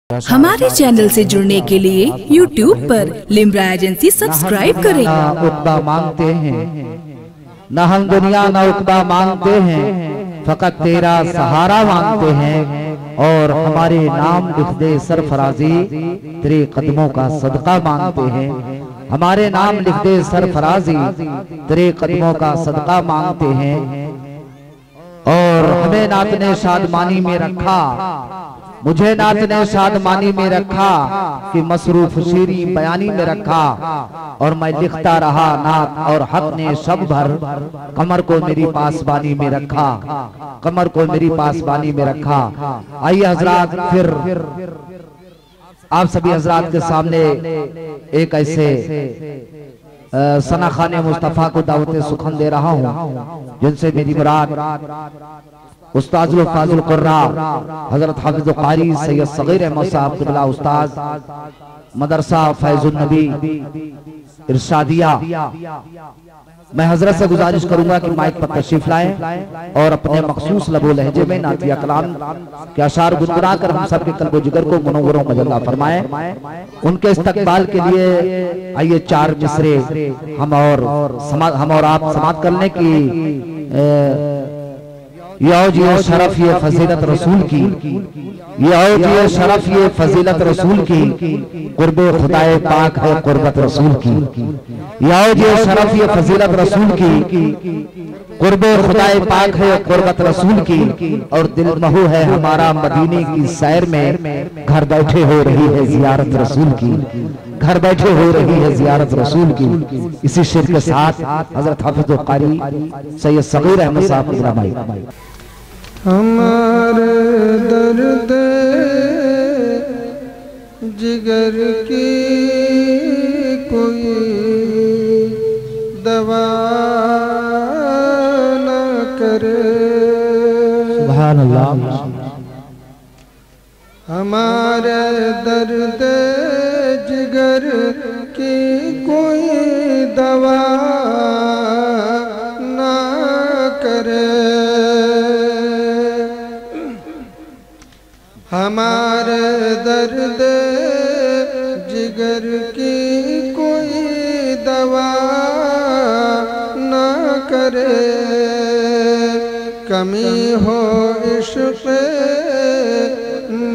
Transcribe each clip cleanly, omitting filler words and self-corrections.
हमारे चैनल से जुड़ने के लिए YouTube पर लिम्रा एजेंसी सब्सक्राइब करें। उक़बा मांगते हैं न हम दुनिया न उक़बा मांगते हैं, फकत तेरा सहारा मांगते हैं। और हमारे नाम लिख दे सरफराजी, तेरे कदमों का सदका मांगते हैं। हमारे नाम लिख दे सरफराजी, तेरे कदमों का सदका मांगते हैं। और हमें नात ने शादमानी में रखा, मुझे नात ने शादमानी में रखा कि मसरूफ शीरी बयानी में रखा। और मैं लिखता रहा नात और हक ने शब भर कमर को मेरी पासबानी में रखा, कमर को मेरी पासबानी में रखा। आइए हजरात, फिर आप सभी हजरात के सामने एक ऐसे सना खाने मुस्तफ़ा को दावत सुखन दे रहा हूँ जिनसे मेरी मुराद उस्ताजुल फाजुल कुर्रा हजरत हाफिज़ कारी सैयद सगीर अहमद साहब क़िबला उस्ताद मदरसा फैजुल नबी इरशादिया। मैं हजरत से गुजारिश करूंगा कि माइक पर तशरीफ लाएं और अपने मखसूस लबो लहजे में नातिया कलाम के अशार गुनगुना कर हम सब के कल्बो जिगर को मुनव्वरों मजल्ला फरमाएं। उनके इस्तकबाल के लिए आइए चार मिसरे हम और आप समात करने की ये शरफ ये फजीलत रसूल की, ये शरफ ये फजीलत रसूल की, कुर्बे खुदाए पाक है कुर्बत रसूल की। ये शरफ ये फजीलत रसूल की, कुर्बे खुदाए पाक है कुर्बत रसूल की। और दिल महू है हमारा मदीने की सैर में, घर बैठे हो रही है जियारत रसूल की, घर बैठे हो रही है जियारत रसूल की। इसी शेर के साथ हजरत हाफिज़ कारी सैयद सगीर अहमद साहब की रमाई। हमारे दर्द जिगर की कोई दवा न करे, सुभान अल्लाह। हमारे दर्द जिगर की कोई दवा न करे, हमारे दर्द जिगर की कोई दवा न करे। कमी हो इश्क़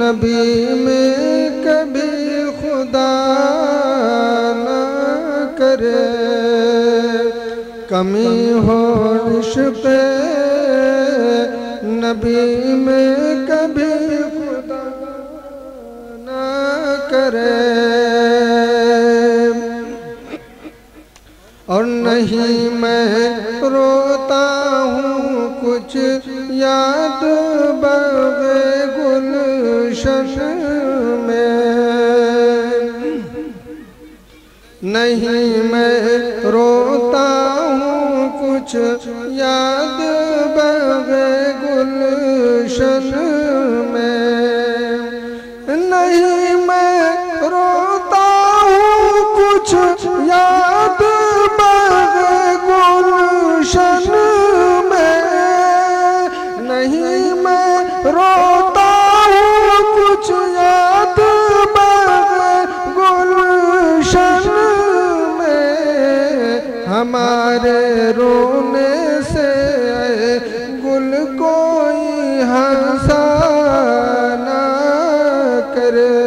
नबी में कभी खुदा न करे, कमी हो इश्क़ नबी में कभी खुदा न करे। और नहीं मैं रोता हूँ कुछ याद बग़े गुलशन में, नहीं मैं रोता हूँ कुछ याद बग़े गुलशन में, नहीं मैं रोता हूँ कुछ याद बग़े गुलशन में, नहीं मैं रोता हूँ कुछ याद बग़े गुलशन में। हमारे रोने से गुल कोई हंसा न करे,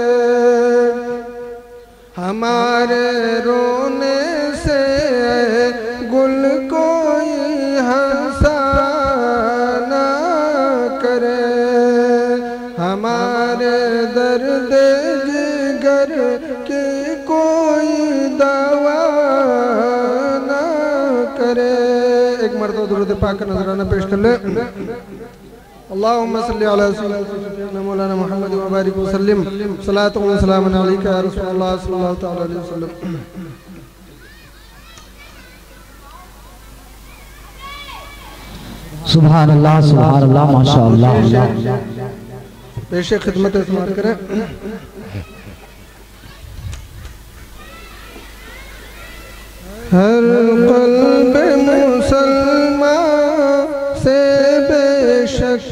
हमारे रोने से गुल कोई हंसा न करे। हमारे दर्द जिगर की कोई दवा न करे। एक मरतबा दुरूद पाक का नजराना पेश कर ले। अल्लाहुम्मा सल्ली अला सय्यिदना मौलाना मुहम्मद व बारिक व सल्लिम सलातु व सलामुन अलैका या रसूलल्लाह सल्लल्लाहु तआला अलैहि वसल्लम। सुभान अल्लाह माशाअल्लाह। पेश खिदमत इस्तेमाल करें। हर क़ल्ब मुसलमान से बेशक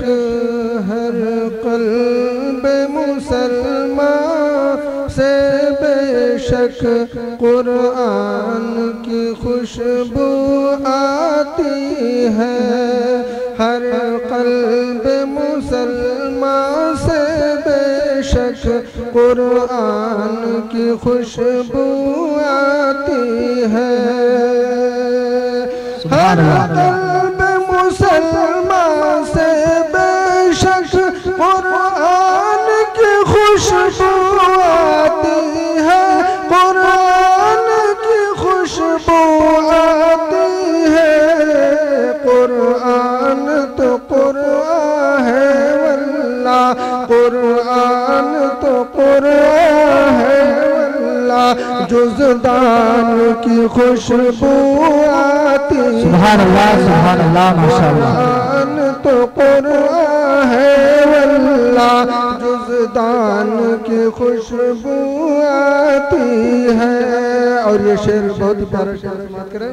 हर क़ल्ब मुसलमान बेशक कुरान की खुशबू आती है, हर कल्ब मुसलमान से बेशक कुरान की खुशबू आती है। हर कल्ब मुसलमान से बेशक कुरान की खुशबू आती है, कुरान की खुशबू आती है। कुरान तो कुरान है वल्लाह, कुरान तो कुरान है वल्लाह, जुज़दान की खुशबू आती है। सुभान अल्लाह माशाअल्लाह। कुरान तो कुरान है वल्लाह, जुज़दान की खुशबू आती है। और ये शेर बहुत ही प्यारा शेर समाप्त करें।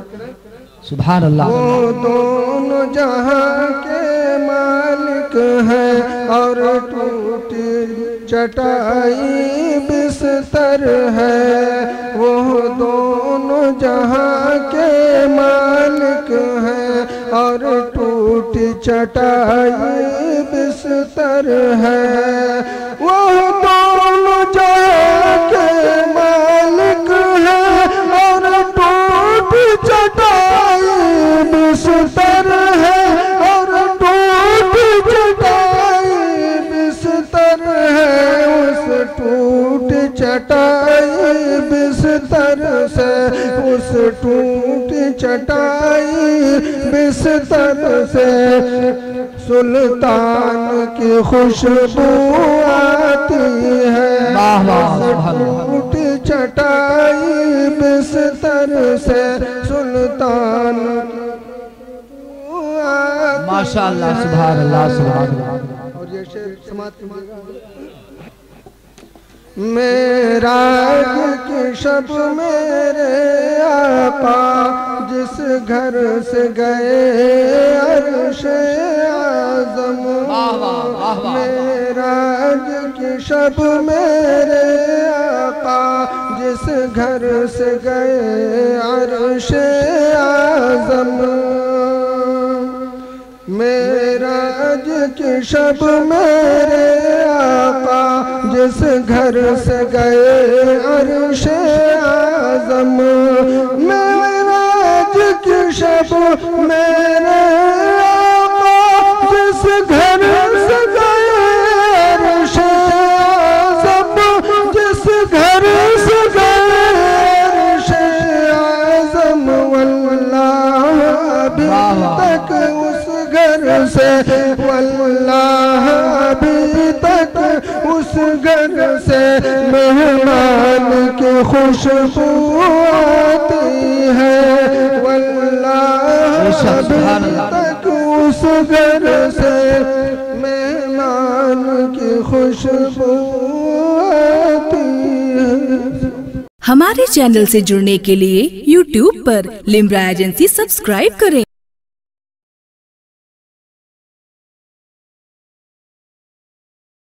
सुभान अल्लाह। वो दोनों जहां के मालिक हैं और टूटी चटाई बिस्तर है। वो दोनों जहां के मालिक हैं और टूटी चटाई बिस्तर है। वो दोनों जहां के मालिक हैं और टूटी चटाई बिस्तर है, और टूटी चटाई बिस्तर है। उस टूटी चटाई बिस्तर से, उस टूटी चटाई बिस्तर से सुल्तान की खुशबू आती है। टूटी चटाई बिस्तर से सुल्तान माशाअल्लाह। सुभान अल्लाह सुभान अल्लाह। और ये शेर समाप्त कीजिएगा। मेराज की शब मेरे आका जिस घर से गए अर्शे आज़म। मेराज की शब मेरे आका जिस घर से गए अर्शे आज़म। मेराज की शब मेरे आका जिस घर से गए अर्शे आज़म। मेराज की शब मेरे आका जिस घर से गए अर्शे आज़म, जिस घर से गए अर्शे आज़म। वल्लाह अभी तक उस घर से, वल्लाह अभी तक उस घर से मेहमान की खुशबू आती है। वल्लाह अभी तक उस घर से मेहमान की खुशबू आती है। हमारे चैनल से जुड़ने के लिए YouTube पर लिम्रा एजेंसी सब्सक्राइब करें।